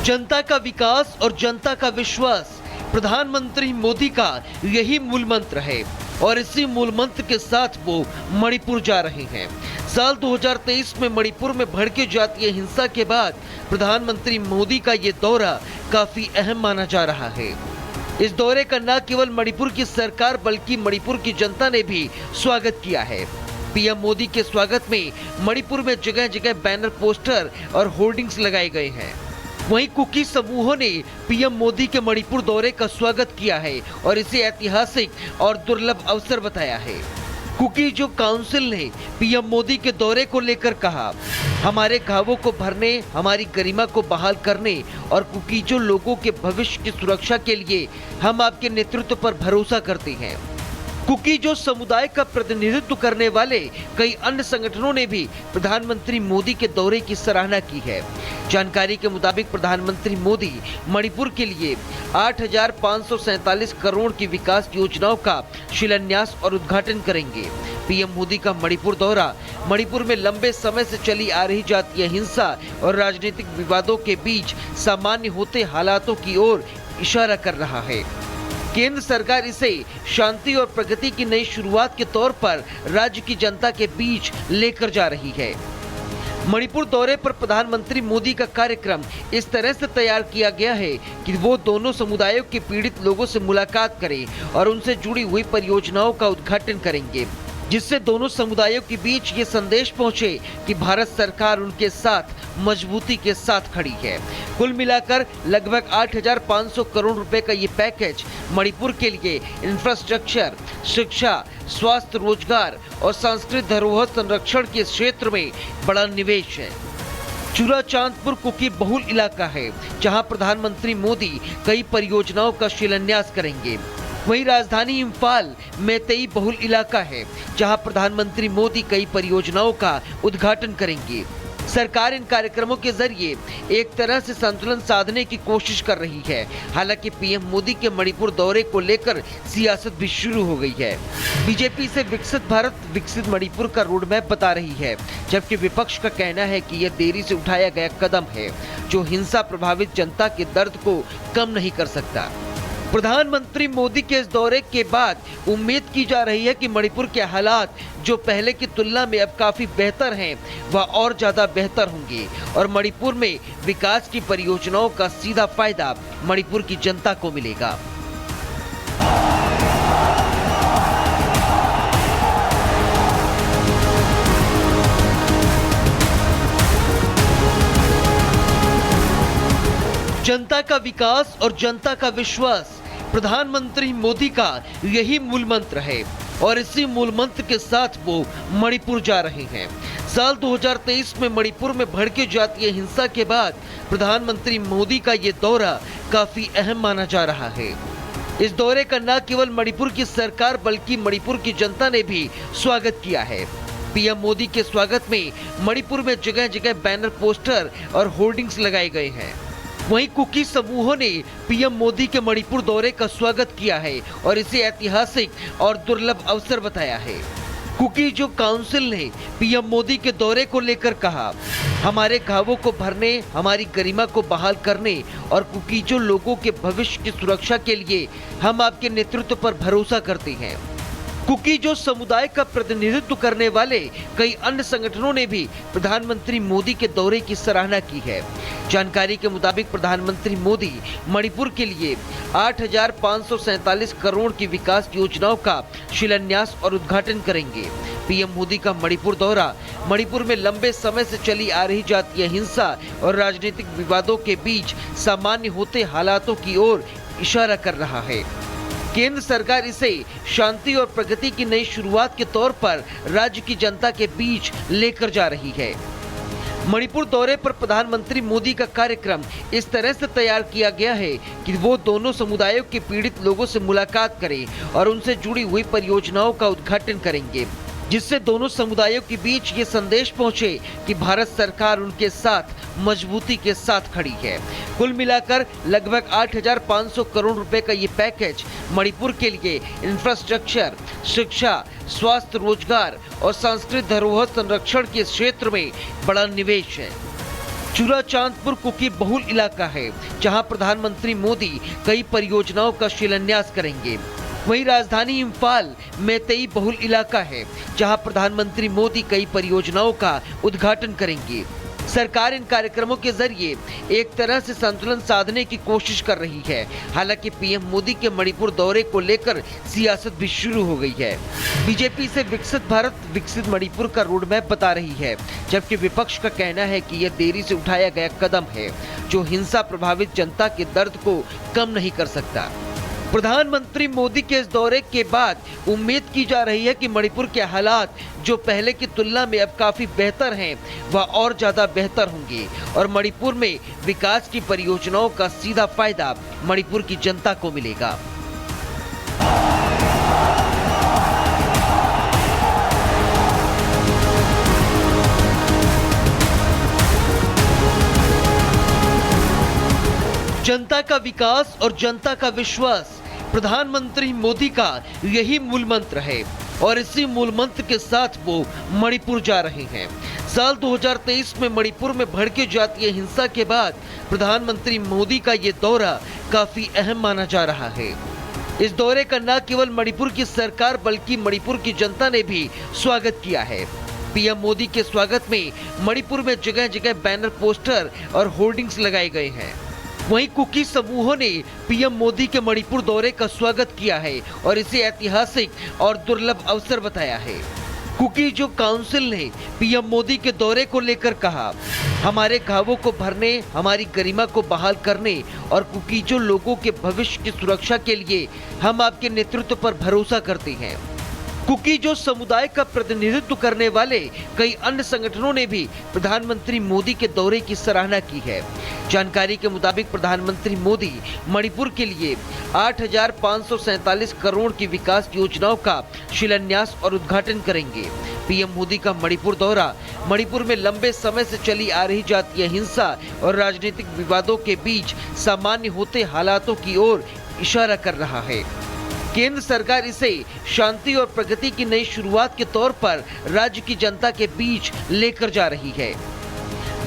जनता का विकास और जनता का विश्वास प्रधानमंत्री मोदी का यही मूल मंत्र है और इसी मूल मंत्र के साथ वो मणिपुर जा रहे हैं। साल 2023 में मणिपुर में भड़के जातीय हिंसा के बाद प्रधानमंत्री मोदी का ये दौरा काफी अहम माना जा रहा है। इस दौरे का न केवल मणिपुर की सरकार बल्कि मणिपुर की जनता ने भी स्वागत किया है। पीएम मोदी के स्वागत में मणिपुर में जगह जगह बैनर, पोस्टर और होर्डिंग्स लगाए गए हैं। वहीं कुकी समूहों ने पीएम मोदी के मणिपुर दौरे का स्वागत किया है और इसे ऐतिहासिक और दुर्लभ अवसर बताया है। कुकी जो काउंसिल ने पीएम मोदी के दौरे को लेकर कहा, हमारे घावों को भरने, हमारी गरिमा को बहाल करने और कुकी जो लोगों के भविष्य की सुरक्षा के लिए हम आपके नेतृत्व पर भरोसा करते हैं। कुकी जो समुदाय का प्रतिनिधित्व करने वाले कई अन्य संगठनों ने भी प्रधानमंत्री मोदी के दौरे की सराहना की है। जानकारी के मुताबिक प्रधानमंत्री मोदी मणिपुर के लिए 8,547 करोड़ की विकास योजनाओं का शिलान्यास और उद्घाटन करेंगे। पीएम मोदी का मणिपुर दौरा मणिपुर में लंबे समय से चली आ रही जातीय हिंसा और राजनीतिक विवादों के बीच सामान्य होते हालातों की ओर इशारा कर रहा है। केंद्र सरकार इसे शांति और प्रगति की नई शुरुआत के तौर पर राज्य की जनता के बीच लेकर जा रही है। मणिपुर दौरे पर प्रधानमंत्री मोदी का कार्यक्रम इस तरह से तैयार किया गया है कि वो दोनों समुदायों के पीड़ित लोगों से मुलाकात करें और उनसे जुड़ी हुई परियोजनाओं का उद्घाटन करेंगे, जिससे दोनों समुदायों के बीच ये संदेश पहुंचे कि भारत सरकार उनके साथ मजबूती के साथ खड़ी है। कुल मिलाकर लगभग 8,500 करोड़ रुपए का ये पैकेज मणिपुर के लिए इंफ्रास्ट्रक्चर, शिक्षा, स्वास्थ्य, रोजगार और सांस्कृतिक धरोहर संरक्षण के क्षेत्र में बड़ा निवेश है। चूड़ाचांदपुर कुकी बहुल इलाका है, जहां प्रधानमंत्री मोदी कई परियोजनाओं का शिलान्यास करेंगे। वहीं राजधानी इम्फाल मैतेई बहुल इलाका है, जहां प्रधानमंत्री मोदी कई परियोजनाओं का उद्घाटन करेंगे। सरकार इन कार्यक्रमों के जरिए एक तरह से संतुलन साधने की कोशिश कर रही है। हालांकि पीएम मोदी के मणिपुर दौरे को लेकर सियासत भी शुरू हो गई है। बीजेपी इसे विकसित भारत, विकसित मणिपुर का रोड मैप बता रही है, जबकि विपक्ष का कहना है कि यह देरी से उठाया गया कदम है, जो हिंसा प्रभावित जनता के दर्द को कम नहीं कर सकता। प्रधानमंत्री मोदी के इस दौरे के बाद उम्मीद की जा रही है कि मणिपुर के हालात जो पहले की तुलना में अब काफी बेहतर हैं, वह और ज्यादा बेहतर होंगे और मणिपुर में विकास की परियोजनाओं का सीधा फायदा मणिपुर की जनता को मिलेगा। जनता का विकास और जनता का विश्वास प्रधानमंत्री मोदी का यही मूल मंत्र है और इसी मूल मंत्र के साथ वो मणिपुर जा रहे हैं। साल 2023 में मणिपुर में भड़के जातीय हिंसा के बाद प्रधानमंत्री मोदी का ये दौरा काफी अहम माना जा रहा है। इस दौरे का न केवल मणिपुर की सरकार बल्कि मणिपुर की जनता ने भी स्वागत किया है। पीएम मोदी के स्वागत में मणिपुर में जगह जगह बैनर, पोस्टर और होर्डिंग्स लगाए गए हैं। वहीं कुकी समूहों ने पीएम मोदी के मणिपुर दौरे का स्वागत किया है और इसे ऐतिहासिक और दुर्लभ अवसर बताया है। कुकी जो काउंसिल ने पीएम मोदी के दौरे को लेकर कहा, हमारे घावों को भरने, हमारी गरिमा को बहाल करने और कुकी जो लोगों के भविष्य की सुरक्षा के लिए हम आपके नेतृत्व पर भरोसा करते हैं। कुकी जो समुदाय का प्रतिनिधित्व करने वाले कई अन्य संगठनों ने भी प्रधानमंत्री मोदी के दौरे की सराहना की है। जानकारी के मुताबिक प्रधानमंत्री मोदी मणिपुर के लिए 8,547 करोड़ की विकास योजनाओं का शिलान्यास और उद्घाटन करेंगे। पीएम मोदी का मणिपुर दौरा मणिपुर में लंबे समय से चली आ रही जातीय हिंसा और राजनीतिक विवादों के बीच सामान्य होते हालातों की ओर इशारा कर रहा है। केंद्र सरकार इसे शांति और प्रगति की नई शुरुआत के तौर पर राज्य की जनता के बीच लेकर जा रही है। मणिपुर दौरे पर प्रधानमंत्री मोदी का कार्यक्रम इस तरह से तैयार किया गया है कि वो दोनों समुदायों के पीड़ित लोगों से मुलाकात करें और उनसे जुड़ी हुई परियोजनाओं का उद्घाटन करेंगे, जिससे दोनों समुदायों के बीच ये संदेश पहुंचे कि भारत सरकार उनके साथ मजबूती के साथ खड़ी है। कुल मिलाकर लगभग 8,500 करोड़ रुपए का ये पैकेज मणिपुर के लिए इंफ्रास्ट्रक्चर, शिक्षा, स्वास्थ्य, रोजगार और सांस्कृतिक धरोहर संरक्षण के क्षेत्र में बड़ा निवेश है। चूड़ाचांदपुर कुकी बहुल इलाका है, जहां प्रधानमंत्री मोदी कई परियोजनाओं का शिलान्यास करेंगे। वहीं राजधानी इम्फाल मैतेई बहुल इलाका है, जहां प्रधानमंत्री मोदी कई परियोजनाओं का उद्घाटन करेंगे। सरकार इन कार्यक्रमों के जरिए एक तरह से संतुलन साधने की कोशिश कर रही है। हालांकि पीएम मोदी के मणिपुर दौरे को लेकर सियासत भी शुरू हो गई है। बीजेपी इसे विकसित भारत विकसित मणिपुर का रोड मैप बता रही है, जबकि विपक्ष का कहना है कि यह देरी से उठाया गया कदम है, जो हिंसा प्रभावित जनता के दर्द को कम नहीं कर सकता। प्रधानमंत्री मोदी के इस दौरे के बाद उम्मीद की जा रही है कि मणिपुर के हालात जो पहले की तुलना में अब काफी बेहतर हैं, वह और ज्यादा बेहतर होंगे और मणिपुर में विकास की परियोजनाओं का सीधा फायदा मणिपुर की जनता को मिलेगा। जनता का विकास और जनता का विश्वास प्रधानमंत्री मोदी का यही मूल मंत्र है और इसी मूल मंत्र के साथ वो मणिपुर जा रहे हैं। साल 2023 में मणिपुर में भड़के जातीय हिंसा के बाद प्रधानमंत्री मोदी का ये दौरा काफी अहम माना जा रहा है। इस दौरे का न केवल मणिपुर की सरकार बल्कि मणिपुर की जनता ने भी स्वागत किया है। पीएम मोदी के स्वागत में मणिपुर में जगह जगह बैनर, पोस्टर और होर्डिंग्स लगाए गए हैं। वहीं कुकी समूहों ने पीएम मोदी के मणिपुर दौरे का स्वागत किया है और इसे ऐतिहासिक और दुर्लभ अवसर बताया है। कुकी जो काउंसिल ने पीएम मोदी के दौरे को लेकर कहा, हमारे घावों को भरने, हमारी गरिमा को बहाल करने और कुकी जो लोगों के भविष्य की सुरक्षा के लिए हम आपके नेतृत्व पर भरोसा करते हैं। कुकी जो समुदाय का प्रतिनिधित्व करने वाले कई अन्य संगठनों ने भी प्रधानमंत्री मोदी के दौरे की सराहना की है। जानकारी के मुताबिक प्रधानमंत्री मोदी मणिपुर के लिए 8,547 करोड़ की विकास योजनाओं का शिलान्यास और उद्घाटन करेंगे। पीएम मोदी का मणिपुर दौरा मणिपुर में लंबे समय से चली आ रही जातीय हिंसा और राजनीतिक विवादों के बीच सामान्य होते हालातों की ओर इशारा कर रहा है। केंद्र सरकार इसे शांति और प्रगति की नई शुरुआत के तौर पर राज्य की जनता के बीच लेकर जा रही है।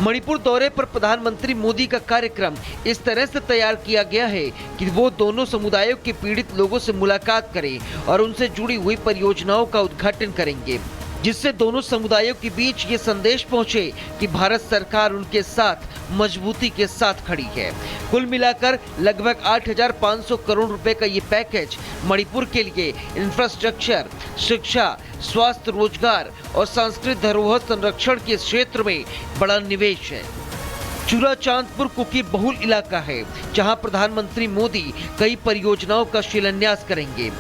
मणिपुर दौरे पर प्रधानमंत्री मोदी का कार्यक्रम इस तरह से तैयार किया गया है कि वो दोनों समुदायों के पीड़ित लोगों से मुलाकात करें और उनसे जुड़ी हुई परियोजनाओं का उद्घाटन करेंगे, जिससे दोनों समुदायों के बीच ये संदेश पहुंचे कि भारत सरकार उनके साथ मजबूती के साथ खड़ी है। कुल मिलाकर लगभग 8,500 करोड़ रुपए का ये पैकेज मणिपुर के लिए इंफ्रास्ट्रक्चर, शिक्षा, स्वास्थ्य, रोजगार और सांस्कृतिक धरोहर संरक्षण के क्षेत्र में बड़ा निवेश है। चूड़ाचांदपुर कुकी बहुल इलाका है, जहां प्रधानमंत्री मोदी कई परियोजनाओं का शिलान्यास करेंगे।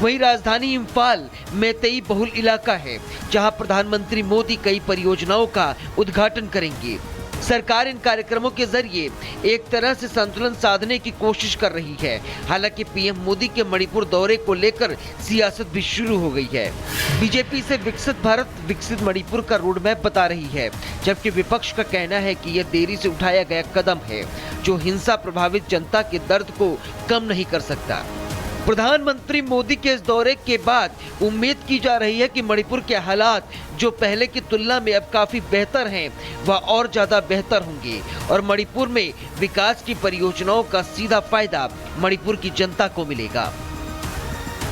वहीं राजधानी इम्फाल मैतेई बहुल इलाका है, जहां प्रधानमंत्री मोदी कई परियोजनाओं का उद्घाटन करेंगे। सरकार इन कार्यक्रमों के जरिए एक तरह से संतुलन साधने की कोशिश कर रही है। हालांकि पीएम मोदी के मणिपुर दौरे को लेकर सियासत भी शुरू हो गई है। बीजेपी इसे विकसित भारत विकसित मणिपुर का रोड मैप बता रही है, जबकि विपक्ष का कहना है कि यह देरी से उठाया गया कदम है, जो हिंसा प्रभावित जनता के दर्द को कम नहीं कर सकता। प्रधानमंत्री मोदी के इस दौरे के बाद उम्मीद की जा रही है कि मणिपुर के हालात जो पहले की तुलना में अब काफी बेहतर हैं, वह और ज्यादा बेहतर होंगे और मणिपुर में विकास की परियोजनाओं का सीधा फायदा मणिपुर की जनता को मिलेगा।